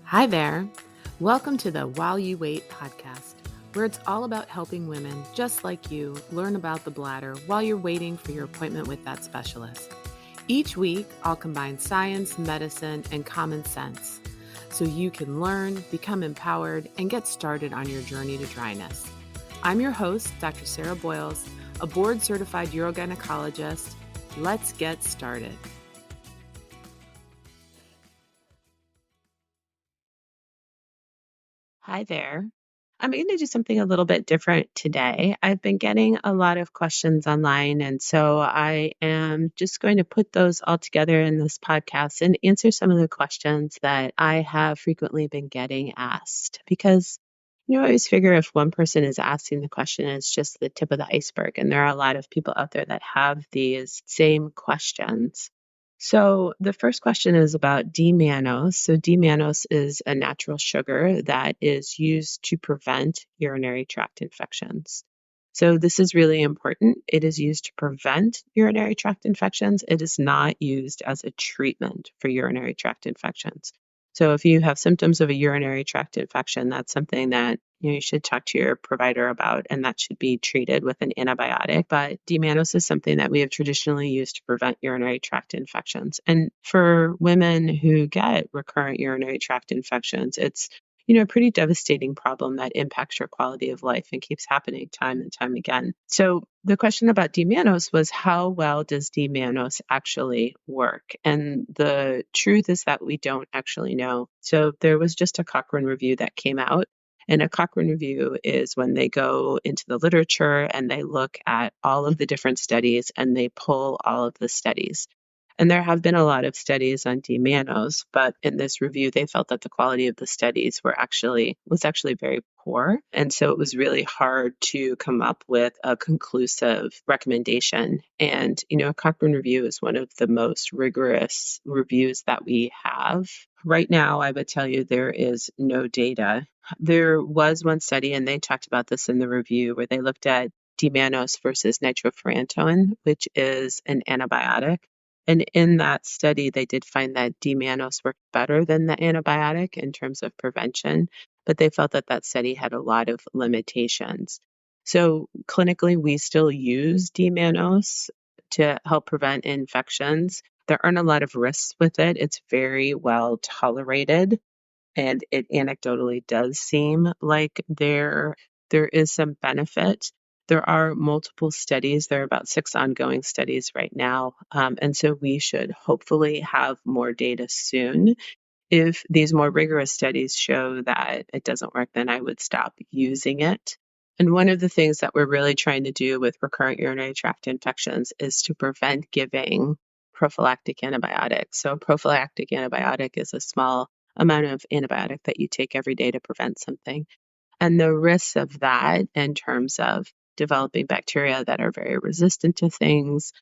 Hi there. Welcome to the While You Wait podcast, where it's all about helping women just like you learn about the bladder while you're waiting for your appointment with that specialist. Each week, I'll combine science, medicine, and common sense so you can learn, become empowered, and get started on your journey to dryness. I'm your host, Dr. Sarah Boyles, a board-certified urogynecologist. Let's get started. Hi there. I'm going to do something a little bit different today. I've been getting a lot of questions online, and so I am just going to put those all together in this podcast and answer some of the questions that I have frequently been getting asked. Because, I always figure if one person is asking the question, it's just the tip of the iceberg, and there are a lot of people out there that have these same questions. So the first question is about D-mannose. So D-mannose is a natural sugar that is used to prevent urinary tract infections. So this is really important. It is used to prevent urinary tract infections. It is not used as a treatment for urinary tract infections. So if you have symptoms of a urinary tract infection, that's something that you should talk to your provider about, and that should be treated with an antibiotic. But D-mannose is something that we have traditionally used to prevent urinary tract infections. And for women who get recurrent urinary tract infections, it's a pretty devastating problem that impacts your quality of life and keeps happening time and time again. So the question about D-mannose was, how well does D-mannose actually work? And the truth is that we don't actually know. So there was just a Cochrane review that came out. And a Cochrane review is when they go into the literature and they look at all of the different studies and they pull all of the studies. And there have been a lot of studies on D-mannose, but in this review, they felt that the quality of the studies was actually very poor. And so it was really hard to come up with a conclusive recommendation. And, a Cochrane review is one of the most rigorous reviews that we have. Right now, I would tell you there is no data. There was one study, and they talked about this in the review, where they looked at D-mannose versus nitrofurantoin, which is an antibiotic. And in that study, they did find that D-mannose worked better than the antibiotic in terms of prevention, but they felt that that study had a lot of limitations. So clinically, we still use D-mannose to help prevent infections. There aren't a lot of risks with it. It's very well tolerated, and it anecdotally does seem like there is some benefit. There are multiple studies. There are about 6 ongoing studies right now. And so we should hopefully have more data soon. If these more rigorous studies show that it doesn't work, then I would stop using it. And one of the things that we're really trying to do with recurrent urinary tract infections is to prevent giving prophylactic antibiotics. So a prophylactic antibiotic is a small amount of antibiotic that you take every day to prevent something. And the risks of that in terms of developing bacteria that are very resistant to things,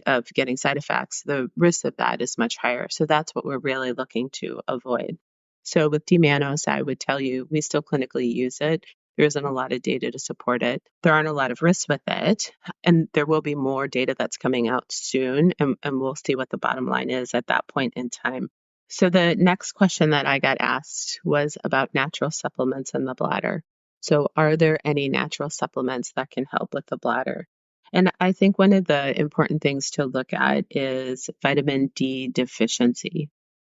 of getting side effects, the risk of that is much higher. So that's what we're really looking to avoid. So with D-mannose, I would tell you we still clinically use it. There isn't a lot of data to support it. There aren't a lot of risks with it. And there will be more data that's coming out soon. And we'll see what the bottom line is at that point in time. So the next question that I got asked was about natural supplements in the bladder. So are there any natural supplements that can help with the bladder? And I think one of the important things to look at is vitamin D deficiency.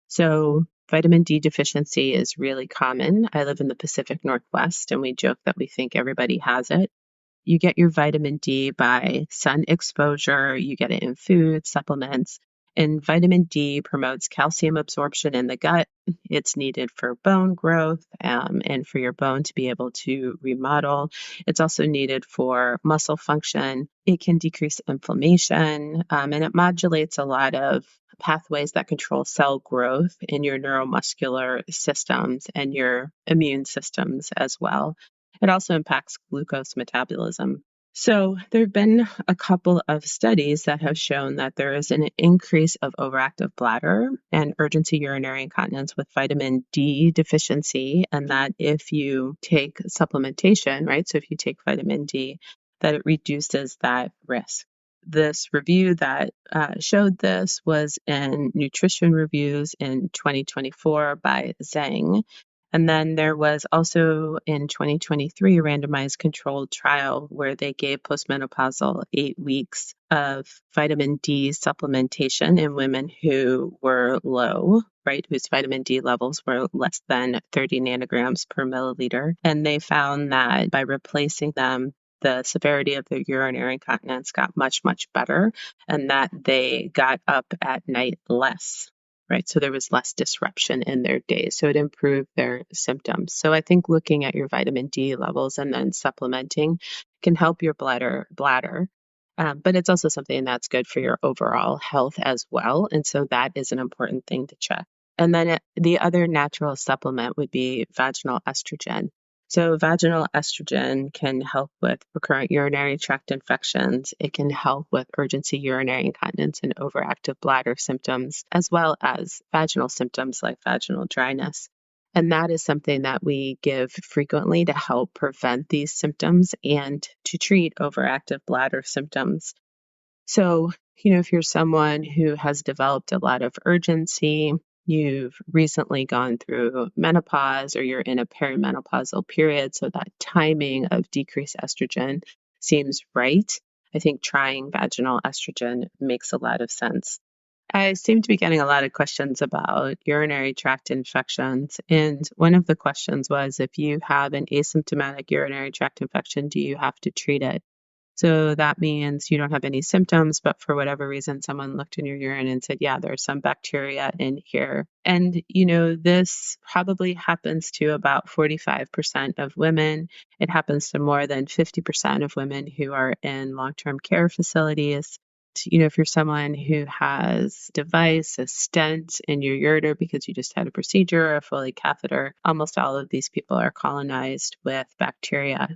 So vitamin D deficiency is really common. I live in the Pacific Northwest, and we joke that we think everybody has it. You get your vitamin D by sun exposure, you get it in food, supplements, and vitamin D promotes calcium absorption in the gut. It's needed for bone growth and for your bone to be able to remodel. It's also needed for muscle function. It can decrease inflammation, and it modulates a lot of pathways that control cell growth in your neuromuscular systems and your immune systems as well. It also impacts glucose metabolism. So there have been a couple of studies that have shown that there is an increase of overactive bladder and urgency urinary incontinence with vitamin D deficiency, and that if you take supplementation, right, so if you take vitamin D, that it reduces that risk. this review that showed this was in Nutrition Reviews in 2024 by Zhang. And then there was also in 2023 a randomized controlled trial where they gave postmenopausal 8 weeks of vitamin D supplementation in women who were low, right, whose vitamin D levels were less than 30 nanograms per milliliter. And they found that by replacing them, the severity of their urinary incontinence got much, much better, and that they got up at night less, right? So there was less disruption in their days. So it improved their symptoms. So I think looking at your vitamin D levels and then supplementing can help your bladder. But it's also something that's good for your overall health as well. And so that is an important thing to check. And then the other natural supplement would be vaginal estrogen. So vaginal estrogen can help with recurrent urinary tract infections. It can help with urgency urinary incontinence and overactive bladder symptoms, as well as vaginal symptoms like vaginal dryness. And that is something that we give frequently to help prevent these symptoms and to treat overactive bladder symptoms. So, if you're someone who has developed a lot of urgency, you've recently gone through menopause or you're in a perimenopausal period, so that timing of decreased estrogen seems right. I think trying vaginal estrogen makes a lot of sense. I seem to be getting a lot of questions about urinary tract infections. And one of the questions was, if you have an asymptomatic urinary tract infection, do you have to treat it? So that means you don't have any symptoms, but for whatever reason, someone looked in your urine and said, yeah, there's some bacteria in here. And, this probably happens to about 45% of women. It happens to more than 50% of women who are in long-term care facilities. If you're someone who has a device, a stent in your ureter because you just had a procedure or a Foley catheter, almost all of these people are colonized with bacteria.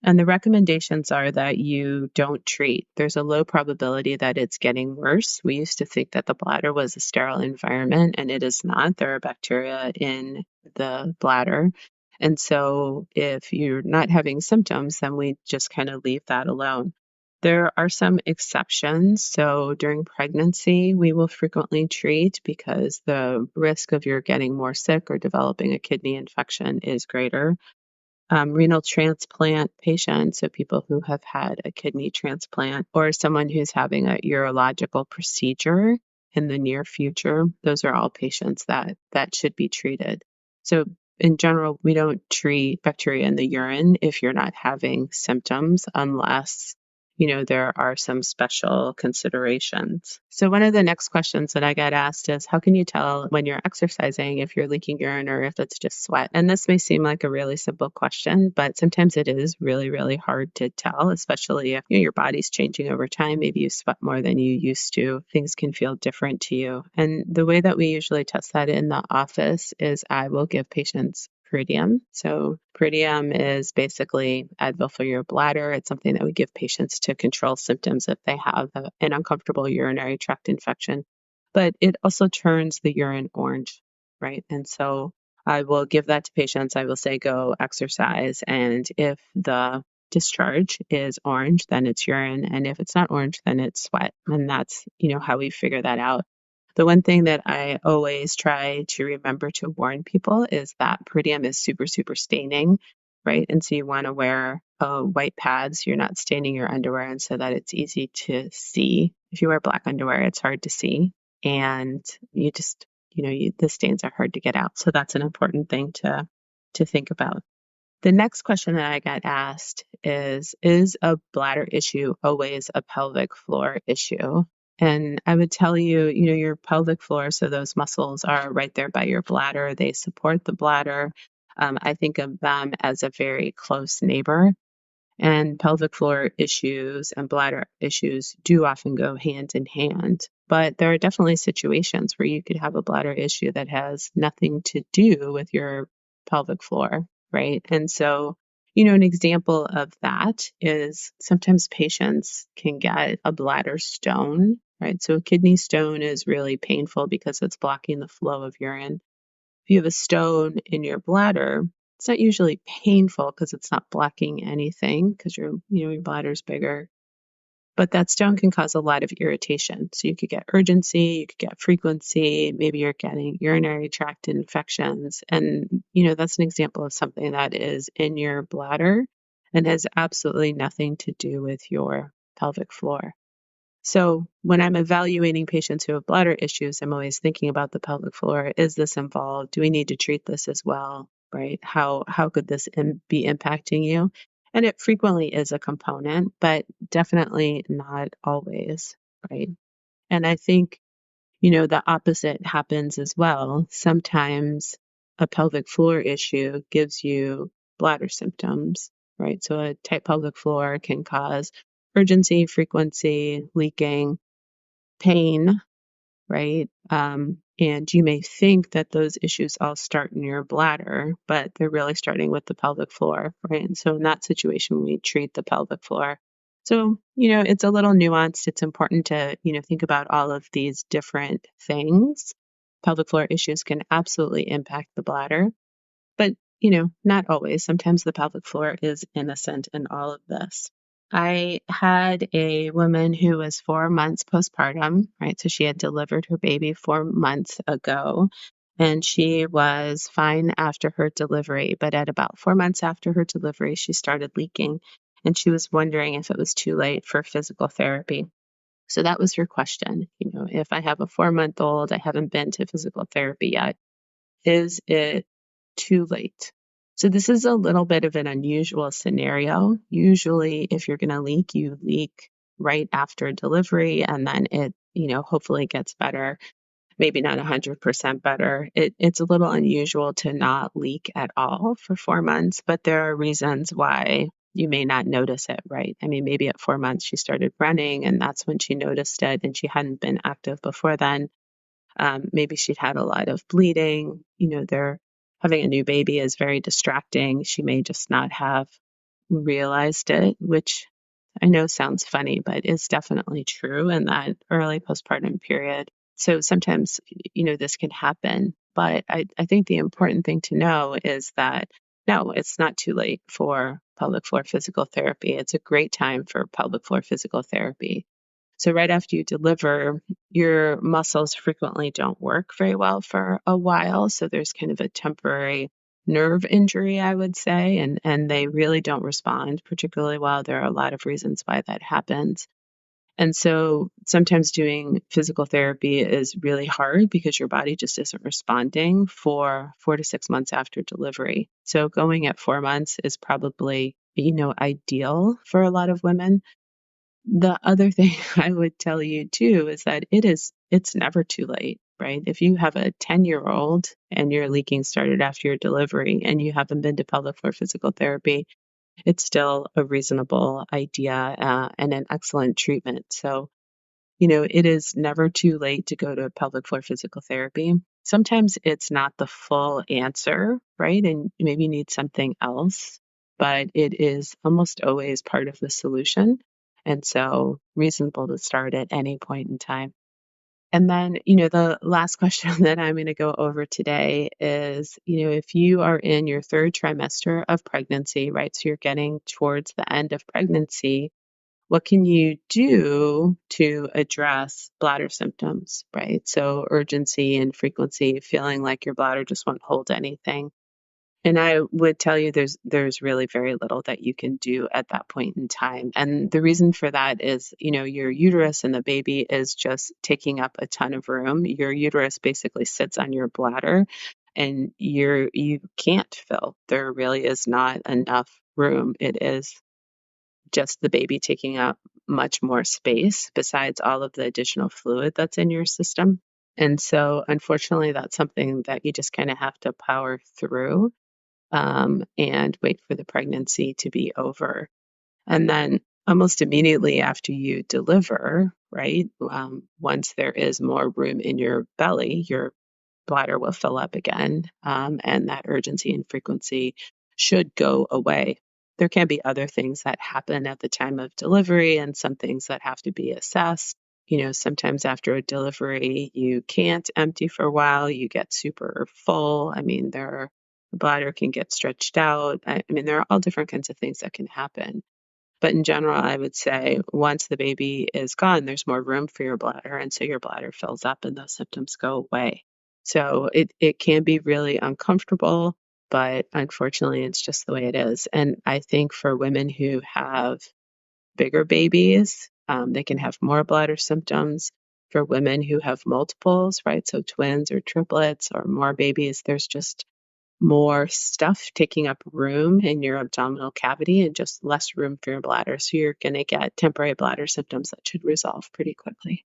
And the recommendations are that you don't treat. There's a low probability that it's getting worse. We used to think that the bladder was a sterile environment, and it is not. There are bacteria in the bladder. And so if you're not having symptoms, then we just kind of leave that alone. There are some exceptions. So during pregnancy, we will frequently treat because the risk of your getting more sick or developing a kidney infection is greater. Renal transplant patients, so people who have had a kidney transplant, or someone who's having a urological procedure in the near future, those are all patients that should be treated. So in general, we don't treat bacteria in the urine if you're not having symptoms, unless there are some special considerations. So one of the next questions that I get asked is, how can you tell when you're exercising if you're leaking urine or if it's just sweat? And this may seem like a really simple question, but sometimes it is really, really hard to tell, especially if your body's changing over time. Maybe you sweat more than you used to. Things can feel different to you. And the way that we usually test that in the office is I will give patients Pyridium. So Pyridium is basically Advil for your bladder. It's something that we give patients to control symptoms if they have an uncomfortable urinary tract infection. But it also turns the urine orange, right? And so I will give that to patients. I will say, go exercise. And if the discharge is orange, then it's urine. And if it's not orange, then it's sweat. And that's, how we figure that out. The one thing that I always try to remember to warn people is that Pyridium is super, super staining, right? And so you want to wear white pads. You're not staining your underwear, and so that it's easy to see. If you wear black underwear, it's hard to see. And you just, the stains are hard to get out. So that's an important thing to think about. The next question that I got asked is a bladder issue always a pelvic floor issue? And I would tell you, your pelvic floor, so those muscles are right there by your bladder. They support the bladder. I think of them as a very close neighbor. And pelvic floor issues and bladder issues do often go hand in hand. But there are definitely situations where you could have a bladder issue that has nothing to do with your pelvic floor, right? And so, an example of that is sometimes patients can get a bladder stone, right? So a kidney stone is really painful because it's blocking the flow of urine. If you have a stone in your bladder, it's not usually painful because it's not blocking anything because your bladder's bigger. But that stone can cause a lot of irritation. So you could get urgency, you could get frequency, maybe you're getting urinary tract infections. And, that's an example of something that is in your bladder and has absolutely nothing to do with your pelvic floor. So when I'm evaluating patients who have bladder issues, I'm always thinking about the pelvic floor. Is this involved? Do we need to treat this as well? Right? How could this be impacting you? And it frequently is a component, but definitely not always, right? And I think, the opposite happens as well. Sometimes a pelvic floor issue gives you bladder symptoms, right? So a tight pelvic floor can cause urgency, frequency, leaking, pain, right? And you may think that those issues all start in your bladder, but they're really starting with the pelvic floor, right? And so in that situation, we treat the pelvic floor. So, it's a little nuanced. It's important to, think about all of these different things. Pelvic floor issues can absolutely impact the bladder, but, not always. Sometimes the pelvic floor is innocent in all of this. I had a woman who was 4 months postpartum, right? So she had delivered her baby 4 months ago, and she was fine after her delivery. But at about 4 months after her delivery, she started leaking, and she was wondering if it was too late for physical therapy. So that was her question. If I have a 4-month-old, I haven't been to physical therapy yet, is it too late? So this is a little bit of an unusual scenario. Usually, if you're going to leak, you leak right after delivery, and then it, hopefully gets better. Maybe not 100% better. It's a little unusual to not leak at all for 4 months, but there are reasons why you may not notice it, right? I mean, maybe at 4 months she started running, and that's when she noticed it, and she hadn't been active before then. Maybe she'd had a lot of bleeding. They're having a new baby is very distracting. She may just not have realized it, which I know sounds funny, but is definitely true in that early postpartum period. So sometimes, this can happen. But I think the important thing to know is that no, it's not too late for pelvic floor physical therapy. It's a great time for pelvic floor physical therapy. So right after you deliver, your muscles frequently don't work very well for a while. So there's kind of a temporary nerve injury, I would say, and they really don't respond particularly well. There are a lot of reasons why that happens. And so sometimes doing physical therapy is really hard because your body just isn't responding for 4 to 6 months after delivery. So going at 4 months is probably, ideal for a lot of women. The other thing I would tell you too is that it's never too late, right? If you have a 10-year-old and your leaking started after your delivery and you haven't been to pelvic floor physical therapy, it's still a reasonable idea and an excellent treatment. So, it is never too late to go to pelvic floor physical therapy. Sometimes it's not the full answer, right? And maybe you need something else, but it is almost always part of the solution. And so reasonable to start at any point in time. And then, the last question that I'm going to go over today is, if you are in your third trimester of pregnancy, right? So you're getting towards the end of pregnancy, what can you do to address bladder symptoms, right? So urgency and frequency, feeling like your bladder just won't hold anything. And I would tell you there's really very little that you can do at that point in time. And the reason for that is, your uterus and the baby is just taking up a ton of room. Your uterus basically sits on your bladder and you can't fill. There really is not enough room. It is just the baby taking up much more space besides all of the additional fluid that's in your system. And so, unfortunately, that's something that you just kind of have to power through and wait for the pregnancy to be over. And then, almost immediately after you deliver, right, once there is more room in your belly, your bladder will fill up again, and that urgency and frequency should go away. There can be other things that happen at the time of delivery and some things that have to be assessed. Sometimes after a delivery, you can't empty for a while, you get super full. I mean, the bladder can get stretched out. I mean, there are all different kinds of things that can happen. But in general, I would say once the baby is gone, there's more room for your bladder, and so your bladder fills up and those symptoms go away. So it can be really uncomfortable, but unfortunately, it's just the way it is. And I think for women who have bigger babies, they can have more bladder symptoms. For women who have multiples, right? So twins or triplets or more babies, there's just more stuff taking up room in your abdominal cavity and just less room for your bladder. So you're going to get temporary bladder symptoms that should resolve pretty quickly.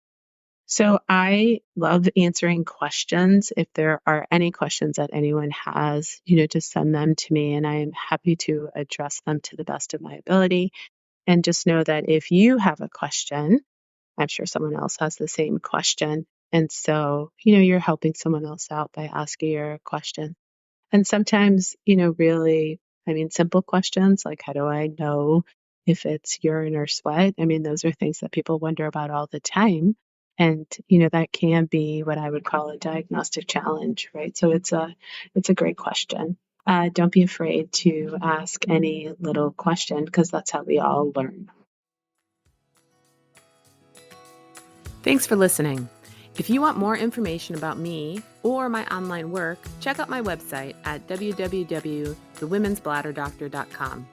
So I love answering questions. If there are any questions that anyone has, just send them to me and I am happy to address them to the best of my ability. And just know that if you have a question, I'm sure someone else has the same question. And so, you're helping someone else out by asking your question. And sometimes, really, simple questions like, how do I know if it's urine or sweat? Those are things that people wonder about all the time. And, that can be what I would call a diagnostic challenge, right? So it's a great question. Don't be afraid to ask any little question because that's how we all learn. Thanks for listening. If you want more information about me or my online work, check out my website at www.thewomensbladderdoctor.com.